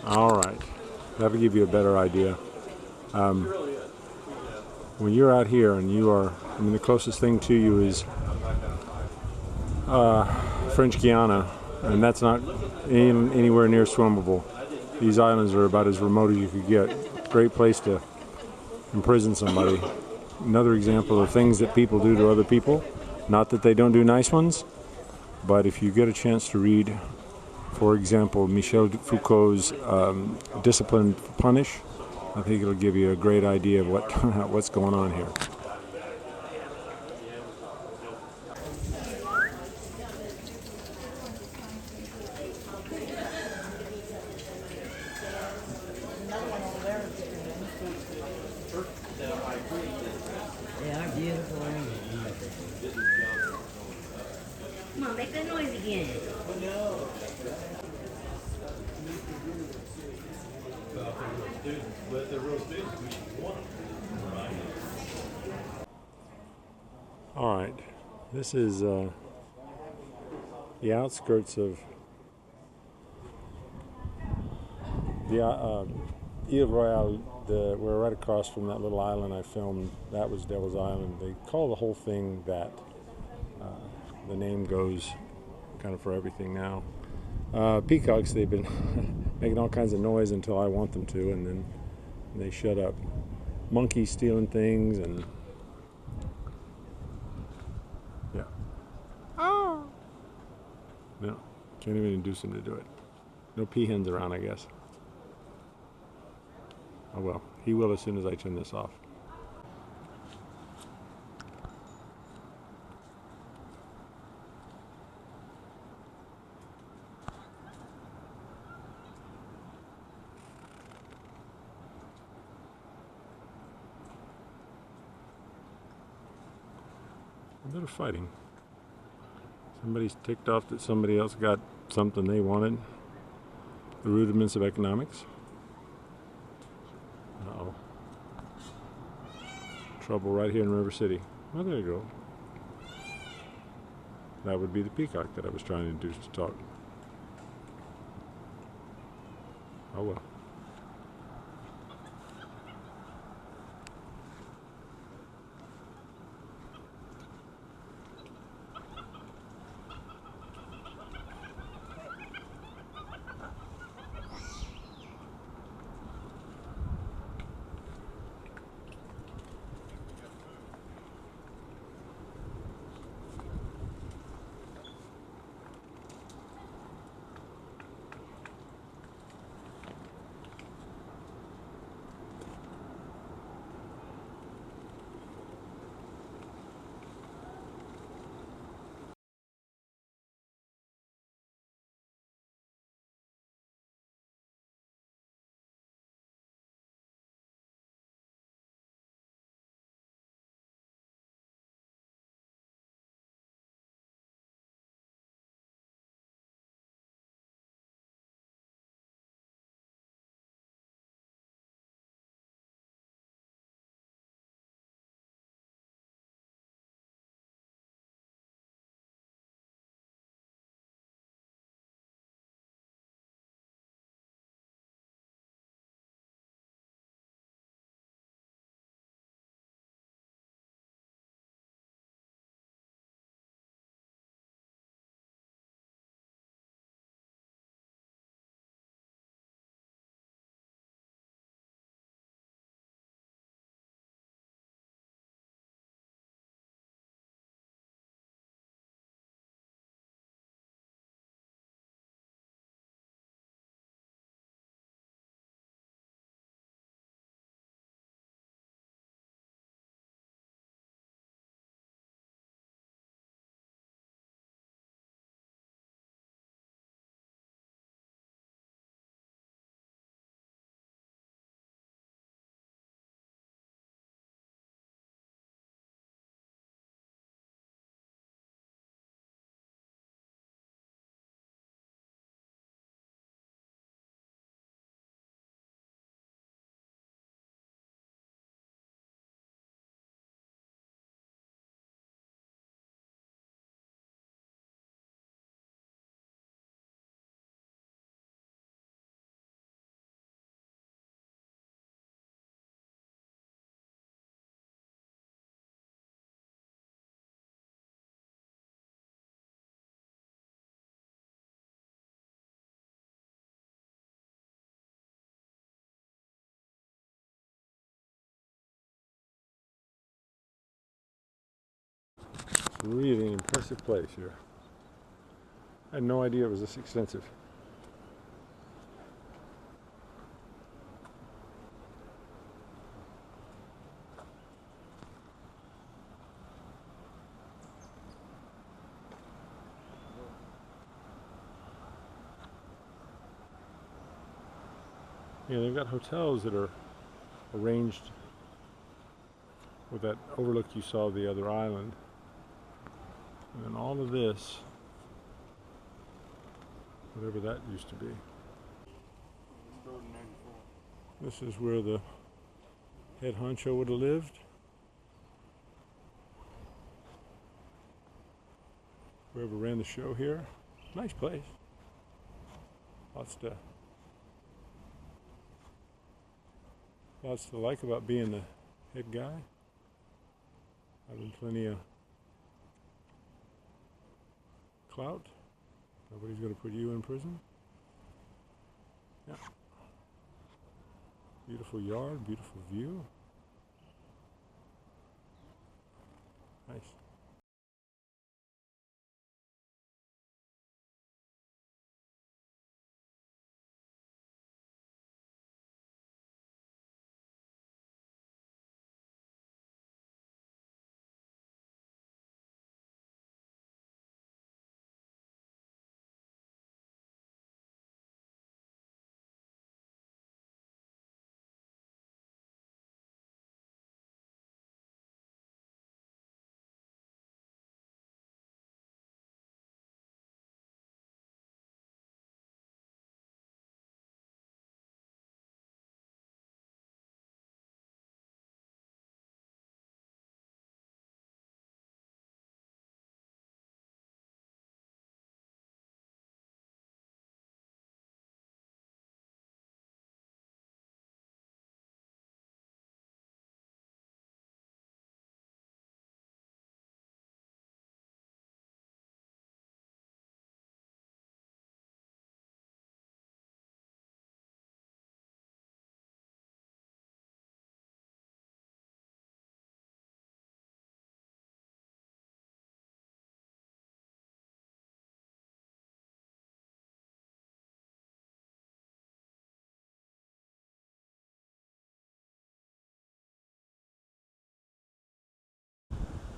All right, that'll give you a better idea. When you're out here and you are, I mean, the closest thing to you is French Guyana, and that's not anywhere near swimmable. These islands are about as remote as you could get. Great place to imprison somebody. Another example of things that people do to other people. Not that they don't do nice ones, but if you get a chance to read, for example, Michel Foucault's Discipline Punish, I think it'll give you a great idea of what's going on here. They are beautiful angels. Come on, make that noise again. All right, this is the outskirts of the Ile Royale. We're right across from that little island I filmed. That was Devil's Island. They call the whole thing that. The name goes kind of for everything now. Peacocks, they've been making all kinds of noise until I want them to, and then they shut up. Monkeys stealing things, and yeah. Oh. No, can't even induce them to do it. No peahens around, I guess. Oh well, he will as soon as I turn this off. A bit of fighting. Somebody's ticked off that somebody else got something they wanted. The rudiments of economics. Uh-oh. Trouble right here in River City. Oh, there you go. That would be the peacock that I was trying to induce to talk. Oh well. Really an impressive place here. I had no idea it was this extensive. Yeah, they've got hotels that are arranged with that overlook you saw of the other island. And then all of this, whatever that used to be. This is where the head honcho would have lived. Whoever ran the show here. Nice place. Lots to like about being the head guy. Having plenty of clout. Nobody's going to put you in prison. Yeah. Beautiful yard, beautiful view. Nice.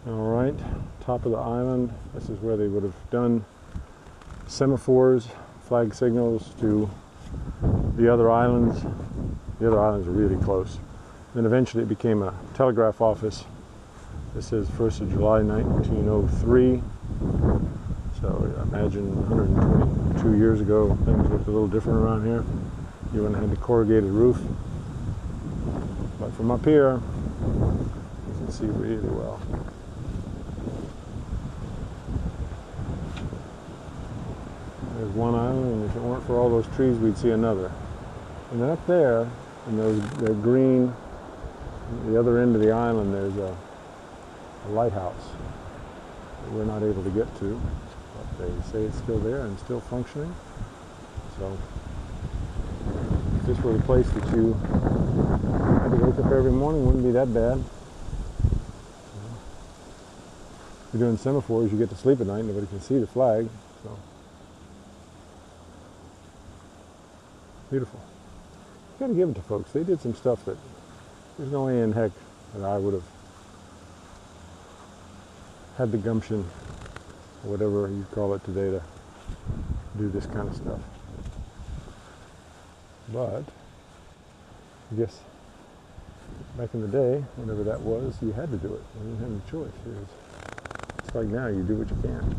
Alright, top of the island. This is where they would have done semaphores, flag signals to the other islands. The other islands are really close. Then eventually it became a telegraph office. This is 1st of July 1903. So imagine 122 years ago, things looked a little different around here. You wouldn't have had the corrugated roof. But from up here, you can see really well. There's one island, and if it weren't for all those trees, we'd see another. And then up there, and they're green, the other end of the island, there's a lighthouse that we're not able to get to, but they say it's still there and still functioning. So, if this were the place that you had to wake up every morning, it wouldn't be that bad. If you're doing semaphores, you get to sleep at night, nobody can see the flag. So. Beautiful. You gotta give it to folks. They did some stuff that there's no way in heck that I would have had the gumption, or whatever you call it today, to do this kind of stuff. But I guess back in the day, whenever that was, you had to do it. You didn't have any choice. It's like now, you do what you can.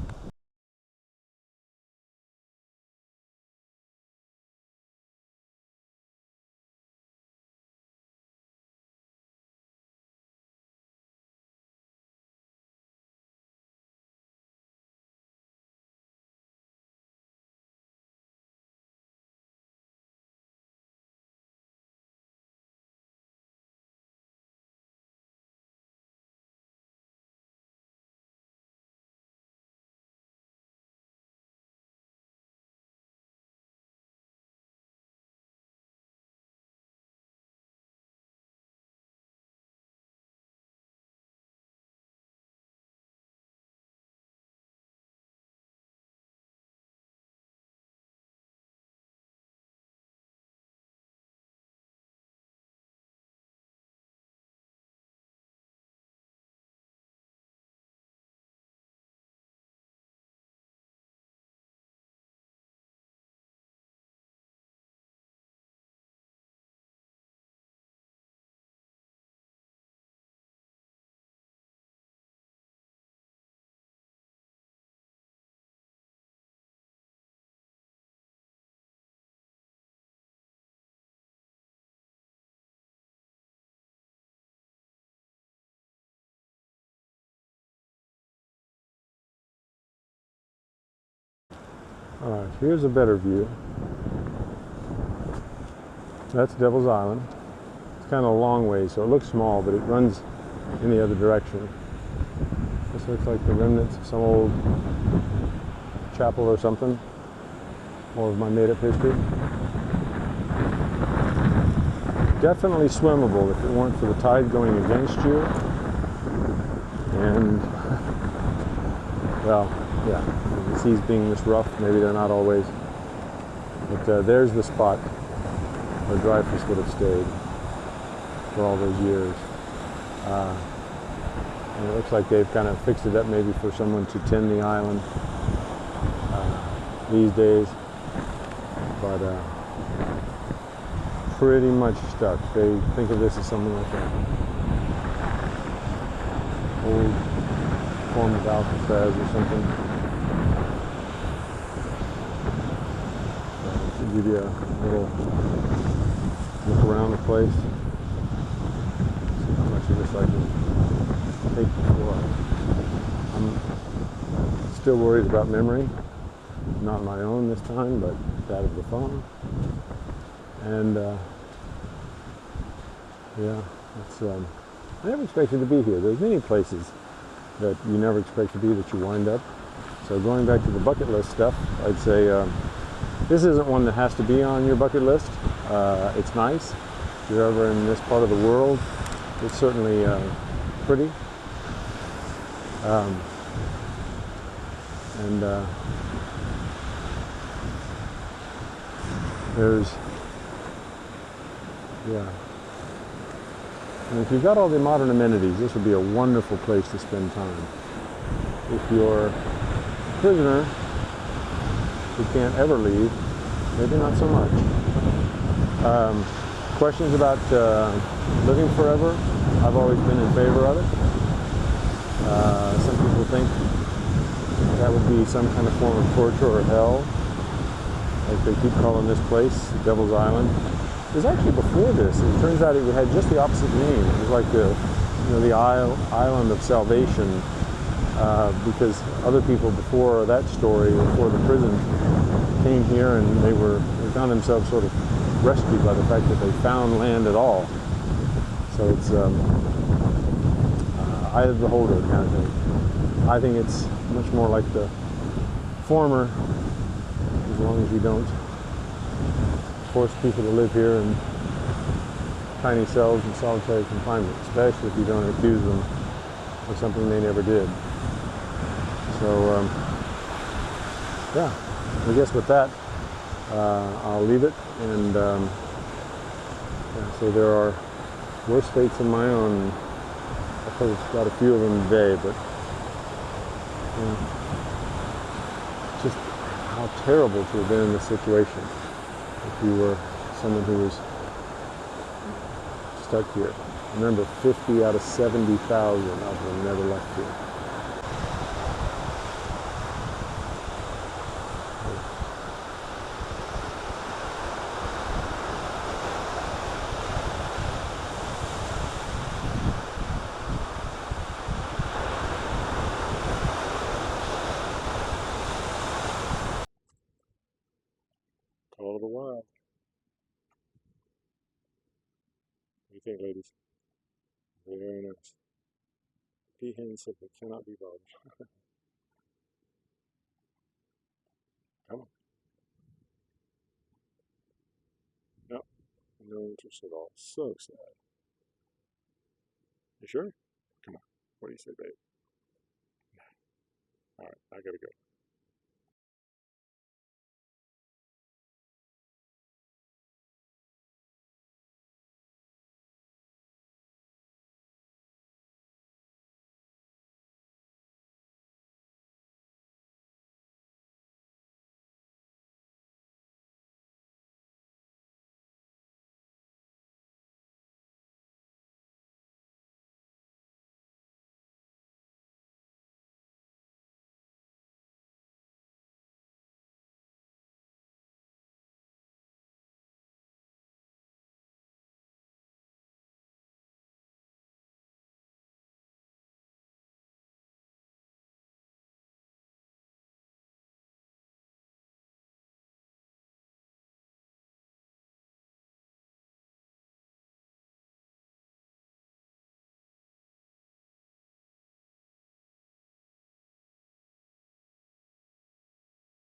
Alright, here's a better view. That's Devil's Island. It's kind of a long way, so it looks small, but it runs in the other direction. This looks like the remnants of some old chapel or something. More of my made-up history. Definitely swimmable if it weren't for the tide going against you. And, well, yeah, the seas being this rough, maybe they're not always. But there's the spot where Dreyfus would have stayed for all those years. And it looks like they've kind of fixed it up maybe for someone to tend the island these days. But pretty much stuck. They think of this as something like an old form of Alcatraz or something. To give you a little look around the place. See how much of this I can take before I'm still worried about memory. Not my own this time, but that of the phone. And yeah, it's I never expected to be here. There's many places that you never expect to be that you wind up. So going back to the bucket list stuff, I'd say this isn't one that has to be on your bucket list. It's nice. If you're ever in this part of the world, it's certainly pretty. There's, yeah. And if you've got all the modern amenities, this would be a wonderful place to spend time. If you're a prisoner who can't ever leave, maybe not so much. Questions about living forever? I've always been in favor of it. Some people think that would be some kind of form of torture or hell, like they keep calling this place Devil's Island. It was actually before this. It turns out it had just the opposite name. It was like the island of salvation, because other people before that story, before the prison, came here and they found themselves sort of rescued by the fact that they found land at all. So it's eye of the beholder kind of thing. I think it's much more like the former, as long as you don't force people to live here in tiny cells in solitary confinement, especially if you don't accuse them of something they never did. So, yeah, I guess with that, I'll leave it. And yeah, so there are worse fates than my own. I've got a few of them today, but just how terrible to have been in this situation if you were someone who was stuck here. Remember, 50 out of 70,000 of them never left here. Call of the wild. What do you think, ladies? Very nice. Peahen simply cannot be bothered. Come on. No, no interest at all. So sad. You sure? Come on. What do you say, babe? All right, I gotta go.